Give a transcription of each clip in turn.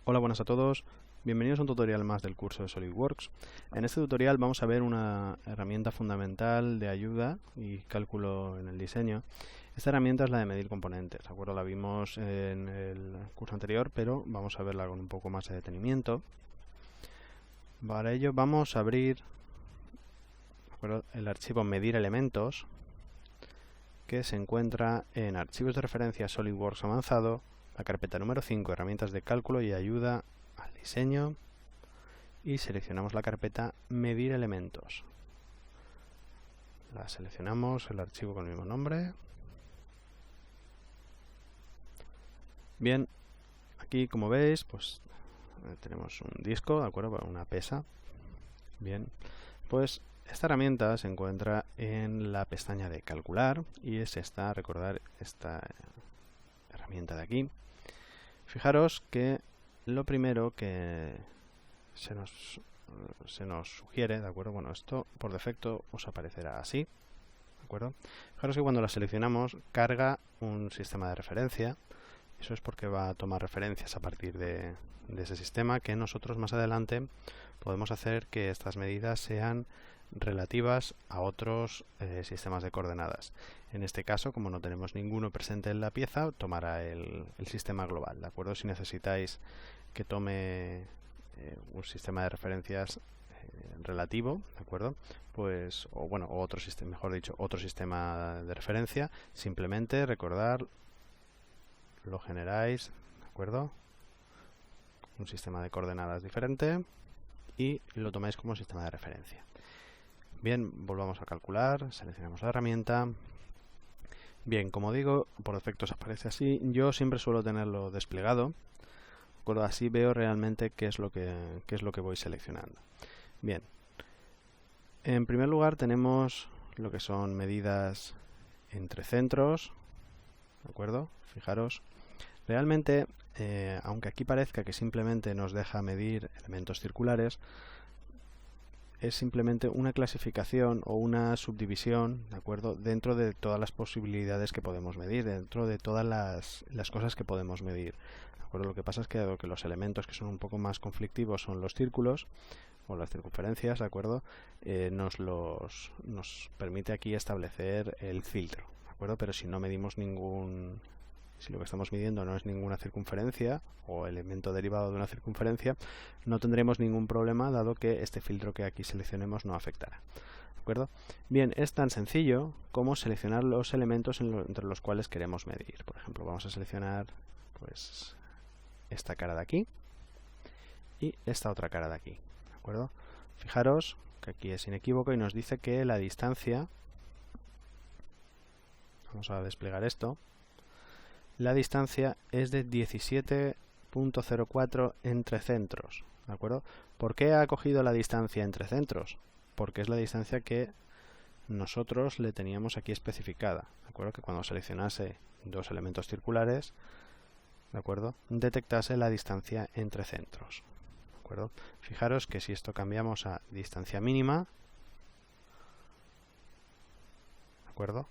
Hola, buenas a todos. Bienvenidos a un tutorial más del curso de SolidWorks. En este tutorial vamos a ver una herramienta fundamental de ayuda y cálculo en el diseño. Esta herramienta es la de medir componentes, ¿de acuerdo? La vimos en el curso anterior, pero vamos a verla con un poco más de detenimiento. Para ello vamos a abrir, ¿de acuerdo?, el archivo medir elementos, que se encuentra en archivos de referencia SolidWorks avanzado, la carpeta número 5, herramientas de cálculo y ayuda al diseño, y seleccionamos la carpeta medir elementos. La seleccionamos, el archivo con el mismo nombre. Bien, aquí como veis, pues tenemos un disco, ¿de acuerdo? Una pesa. Bien, pues esta herramienta se encuentra en la pestaña de calcular y es esta, recordar, esta herramienta de aquí. Fijaros que lo primero que se nos sugiere, ¿de acuerdo? Bueno, esto por defecto os aparecerá así, ¿de acuerdo? Fijaros que cuando la seleccionamos carga un sistema de referencia. Eso es porque va a tomar referencias a partir de ese sistema, que nosotros más adelante podemos hacer que estas medidas sean relativas a otros sistemas de coordenadas. En este caso, como no tenemos ninguno presente en la pieza, tomará el sistema global, ¿de acuerdo? Si necesitáis que tome un sistema de referencias relativo, ¿de acuerdo? Pues, o bueno, otro sistema, mejor dicho, otro sistema de referencia, simplemente recordar, lo generáis, ¿de acuerdo?, un sistema de coordenadas diferente y lo tomáis como sistema de referencia. Bien, volvamos a calcular, seleccionamos la herramienta. Bien, como digo, por defecto os aparece así. Yo siempre suelo tenerlo desplegado, ¿de acuerdo? Así veo realmente qué es lo que voy seleccionando. Bien, en primer lugar tenemos lo que son medidas entre centros, ¿de acuerdo? Fijaros, realmente, aunque aquí parezca que simplemente nos deja medir elementos circulares, es simplemente una clasificación o una subdivisión, ¿de acuerdo?, dentro de todas las posibilidades que podemos medir, dentro de todas las cosas que podemos medir, ¿de acuerdo? Lo que pasa es que, dado que los elementos que son un poco más conflictivos son los círculos o las circunferencias, ¿de acuerdo?, nos permite aquí establecer el filtro, ¿de acuerdo? Pero si no medimos si lo que estamos midiendo no es ninguna circunferencia o elemento derivado de una circunferencia, no tendremos ningún problema, dado que este filtro que aquí seleccionemos no afectará, ¿de acuerdo? Bien, es tan sencillo como seleccionar los elementos entre los cuales queremos medir. Por ejemplo, vamos a seleccionar pues esta cara de aquí y esta otra cara de aquí, ¿de acuerdo? Fijaros que aquí es inequívoco y nos dice que la distancia, vamos a desplegar esto, la distancia es de 17.04 entre centros, ¿de acuerdo? ¿Por qué ha cogido la distancia entre centros? Porque es la distancia que nosotros le teníamos aquí especificada, ¿de acuerdo? Que cuando seleccionase dos elementos circulares, ¿de acuerdo?, detectase la distancia entre centros, ¿de acuerdo? Fijaros que si esto cambiamos a distancia mínima, ¿de acuerdo?,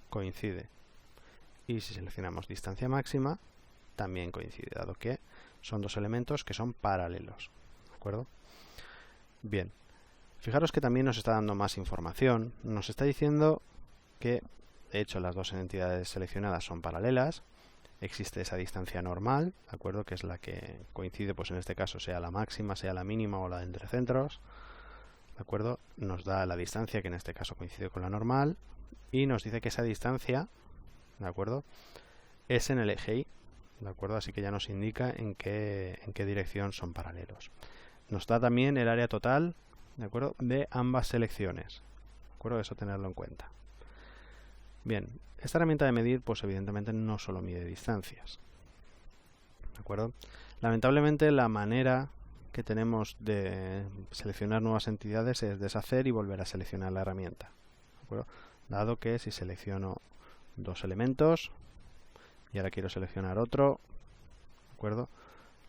coincide. Y si seleccionamos distancia máxima, también coincide, dado que son dos elementos que son paralelos, ¿de acuerdo? Bien, fijaros que también nos está dando más información. Nos está diciendo que, de hecho, las dos entidades seleccionadas son paralelas. Existe esa distancia normal, ¿de acuerdo?, que es la que coincide, pues en este caso, sea la máxima, sea la mínima o la de entre centros, ¿de acuerdo? Nos da la distancia, que en este caso coincide con la normal, y nos dice que esa distancia, ¿de acuerdo?, es en el eje Y, ¿de acuerdo? Así que ya nos indica en qué dirección son paralelos. Nos da también el área total, ¿de acuerdo?, de ambas selecciones, ¿de acuerdo? Eso tenerlo en cuenta. Bien, esta herramienta de medir, pues evidentemente no solo mide distancias, ¿de acuerdo? Lamentablemente la manera que tenemos de seleccionar nuevas entidades es deshacer y volver a seleccionar la herramienta, ¿de acuerdo? Dado que si selecciono dos elementos y ahora quiero seleccionar otro, ¿de acuerdo?,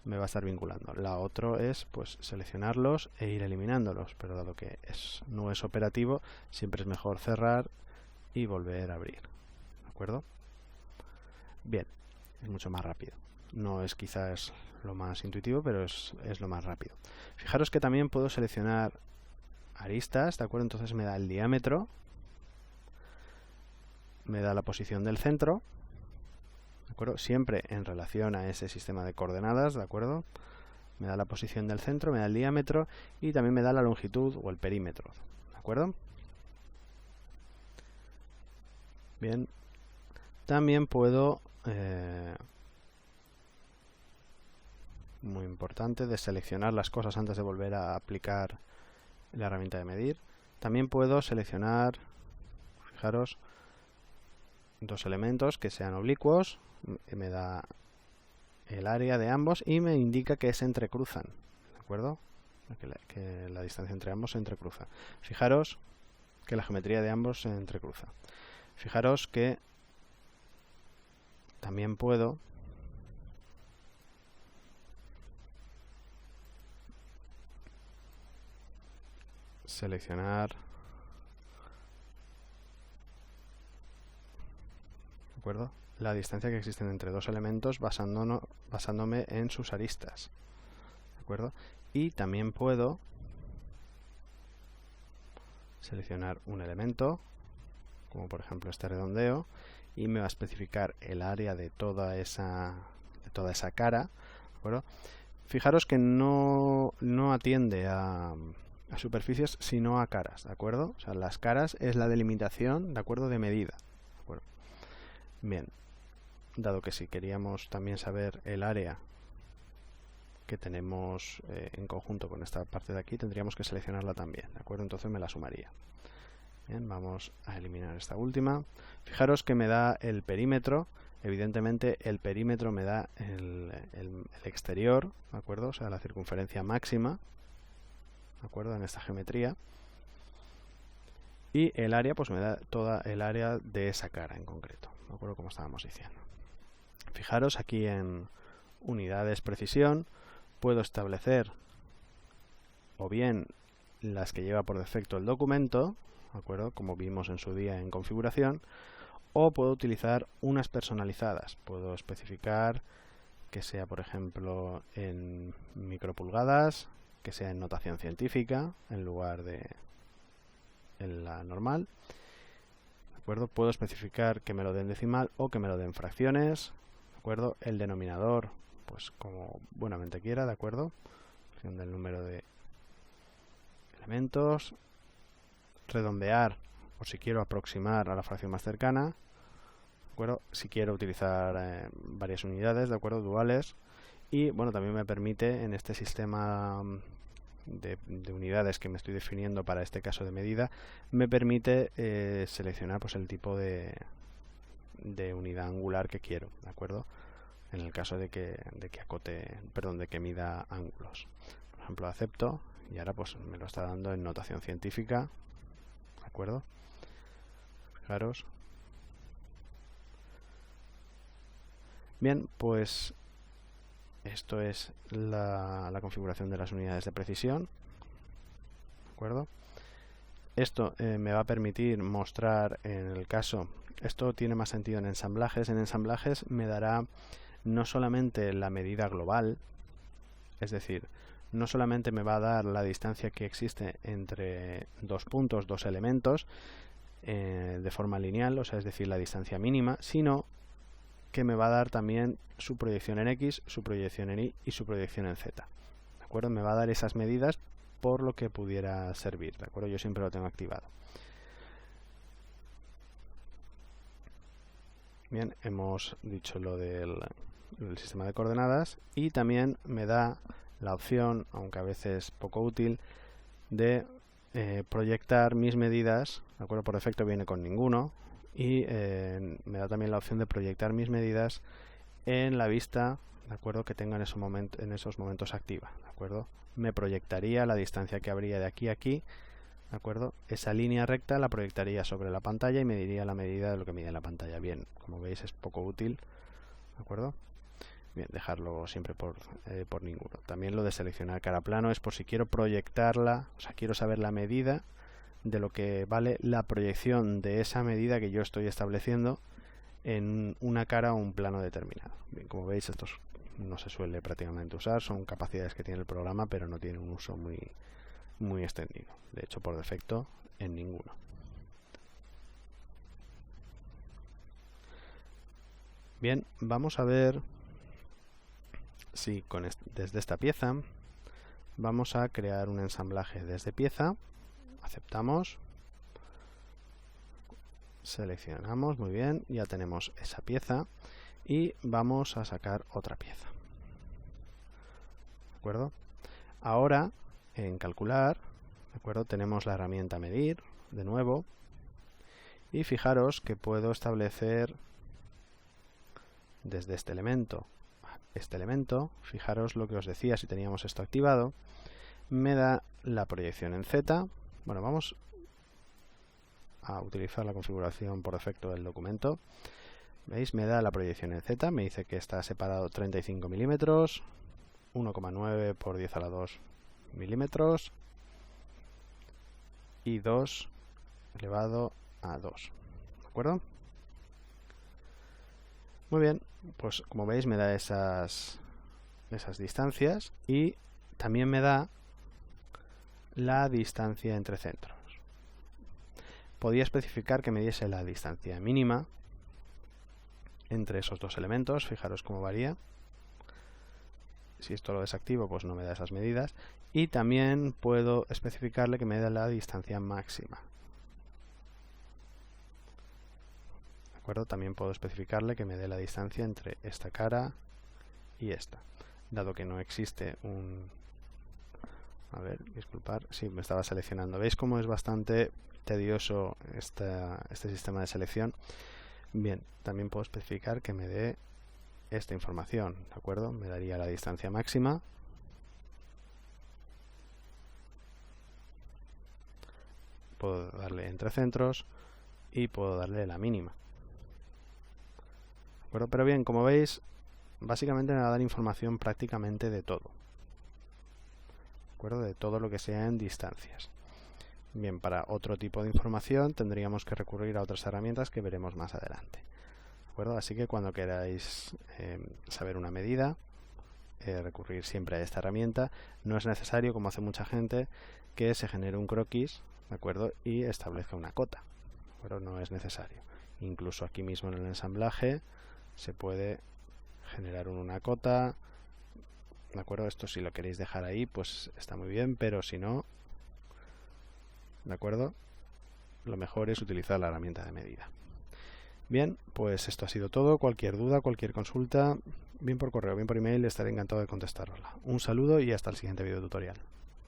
me va a estar vinculando. La otra es pues seleccionarlos e ir eliminándolos, pero dado que no es operativo, siempre es mejor cerrar y volver a abrir, ¿de acuerdo? Bien, es mucho más rápido. No es quizás lo más intuitivo, pero es lo más rápido. Fijaros que también puedo seleccionar aristas, ¿de acuerdo? Entonces me da el diámetro, me da la posición del centro, ¿de acuerdo? Siempre en relación a ese sistema de coordenadas, ¿de acuerdo? Me da la posición del centro, me da el diámetro y también me da la longitud o el perímetro, ¿de acuerdo? Bien, también puedo, muy importante, deseleccionar las cosas antes de volver a aplicar la herramienta de medir. También puedo seleccionar, fijaros, dos elementos que sean oblicuos, me da el área de ambos y me indica que se entrecruzan, ¿de acuerdo? Que la distancia entre ambos se entrecruza. Fijaros que la geometría de ambos se entrecruza. Fijaros que también puedo seleccionar, ¿de acuerdo?, la distancia que existe entre dos elementos basándome en sus aristas, ¿de acuerdo? Y también puedo seleccionar un elemento, como por ejemplo este redondeo, y me va a especificar el área de toda esa cara, ¿de acuerdo? Fijaros que no atiende a superficies, sino a caras, ¿de acuerdo? O sea, las caras es la delimitación, ¿de acuerdo?, de medida, ¿de acuerdo? Bien, dado que si queríamos también saber el área que tenemos en conjunto con esta parte de aquí, tendríamos que seleccionarla también, ¿de acuerdo? Entonces me la sumaría. Bien, vamos a eliminar esta última. Fijaros que me da el perímetro. Evidentemente el perímetro me da el exterior, ¿de acuerdo? O sea, la circunferencia máxima, ¿de acuerdo?, en esta geometría. Y el área, pues me da toda el área de esa cara en concreto, ¿de acuerdo?, como estábamos diciendo. Fijaros aquí en unidades precisión, puedo establecer o bien las que lleva por defecto el documento, ¿de acuerdo?, como vimos en su día en configuración, o puedo utilizar unas personalizadas. Puedo especificar que sea, por ejemplo, en micropulgadas, que sea en notación científica en lugar de en la normal, ¿de acuerdo? Puedo especificar que me lo den decimal o que me lo den fracciones, ¿de acuerdo? El denominador, pues como buenamente quiera, ¿de acuerdo? Del número de elementos, redondear o si quiero aproximar a la fracción más cercana, ¿de acuerdo? Si quiero utilizar varias unidades, ¿de acuerdo?, duales. Y bueno, también me permite en este sistema de unidades que me estoy definiendo para este caso de medida, me permite seleccionar pues el tipo de unidad angular que quiero, ¿de acuerdo?, en el caso de que mida ángulos. Por ejemplo, acepto y ahora pues me lo está dando en notación científica, ¿de acuerdo? Fijaros. Bien, pues esto es la configuración de las unidades de precisión, ¿de acuerdo? Esto me va a permitir mostrar en el caso, esto tiene más sentido en ensamblajes me dará no solamente la medida global, es decir, no solamente me va a dar la distancia que existe entre dos puntos, dos elementos, de forma lineal, o sea, es decir, la distancia mínima, sino que me va a dar también su proyección en X, su proyección en Y y su proyección en Z, ¿de acuerdo? Me va a dar esas medidas por lo que pudiera servir, ¿de acuerdo? Yo siempre lo tengo activado. Bien, hemos dicho lo del sistema de coordenadas y también me da la opción, aunque a veces poco útil, de proyectar mis medidas, ¿de acuerdo? Por defecto viene con ninguno y me da también la opción de proyectar mis medidas en la vista, ¿de acuerdo?, que tenga en esos momentos activa, ¿de acuerdo? Me proyectaría la distancia que habría de aquí a aquí, ¿de acuerdo? Esa línea recta la proyectaría sobre la pantalla y me diría la medida de lo que mide en la pantalla. Bien, como veis es poco útil, ¿de acuerdo? Bien, dejarlo siempre por ninguno. También lo de seleccionar cara plano es por si quiero proyectarla, o sea, quiero saber la medida de lo que vale la proyección de esa medida que yo estoy estableciendo en una cara o un plano determinado. Bien, como veis, esto es no se suele prácticamente usar, son capacidades que tiene el programa, pero no tiene un uso muy extendido. De hecho, por defecto, en ninguno. Bien, vamos a ver si desde esta pieza vamos a crear un ensamblaje desde pieza. Aceptamos. Seleccionamos, muy bien, ya tenemos esa pieza y vamos a sacar otra pieza. ¿De acuerdo? Ahora, en calcular, ¿de acuerdo? Tenemos la herramienta medir, de nuevo, y fijaros que puedo establecer desde este elemento a este elemento, fijaros lo que os decía si teníamos esto activado, me da la proyección en Z. Bueno, vamos a utilizar la configuración por defecto del documento. ¿Veis? Me da la proyección en Z, me dice que está separado 35 milímetros, 1,9 por 10 a la 2 milímetros y 2 elevado a 2. ¿De acuerdo? Muy bien, pues como veis me da esas distancias y también me da la distancia entre centros. Podía especificar que me diese la distancia mínima entre esos dos elementos, fijaros cómo varía. Si esto lo desactivo, pues no me da esas medidas. Y también puedo especificarle que me dé la distancia máxima. ¿De acuerdo? También puedo especificarle que me dé la distancia entre esta cara y esta. Dado que no existe un... A ver, disculpad, sí, me estaba seleccionando. ¿Veis cómo es bastante tedioso este sistema de selección? Bien, también puedo especificar que me dé esta información, ¿de acuerdo? Me daría la distancia máxima. Puedo darle entre centros y puedo darle la mínima. ¿De acuerdo? Pero bien, como veis, básicamente me va a dar información prácticamente de todo. ¿De acuerdo? De todo lo que sea en distancias. Bien, para otro tipo de información tendríamos que recurrir a otras herramientas que veremos más adelante. ¿De acuerdo? Así que cuando queráis saber una medida, recurrir siempre a esta herramienta. No es necesario, como hace mucha gente, que se genere un croquis, ¿de acuerdo? Y establezca una cota. ¿De acuerdo? No es necesario. Incluso aquí mismo en el ensamblaje se puede generar una cota. ¿De acuerdo? Esto si lo queréis dejar ahí, pues está muy bien, pero si no, ¿de acuerdo? Lo mejor es utilizar la herramienta de medida. Bien, pues esto ha sido todo. Cualquier duda, cualquier consulta, bien por correo, bien por email, estaré encantado de contestarosla. Un saludo y hasta el siguiente video tutorial.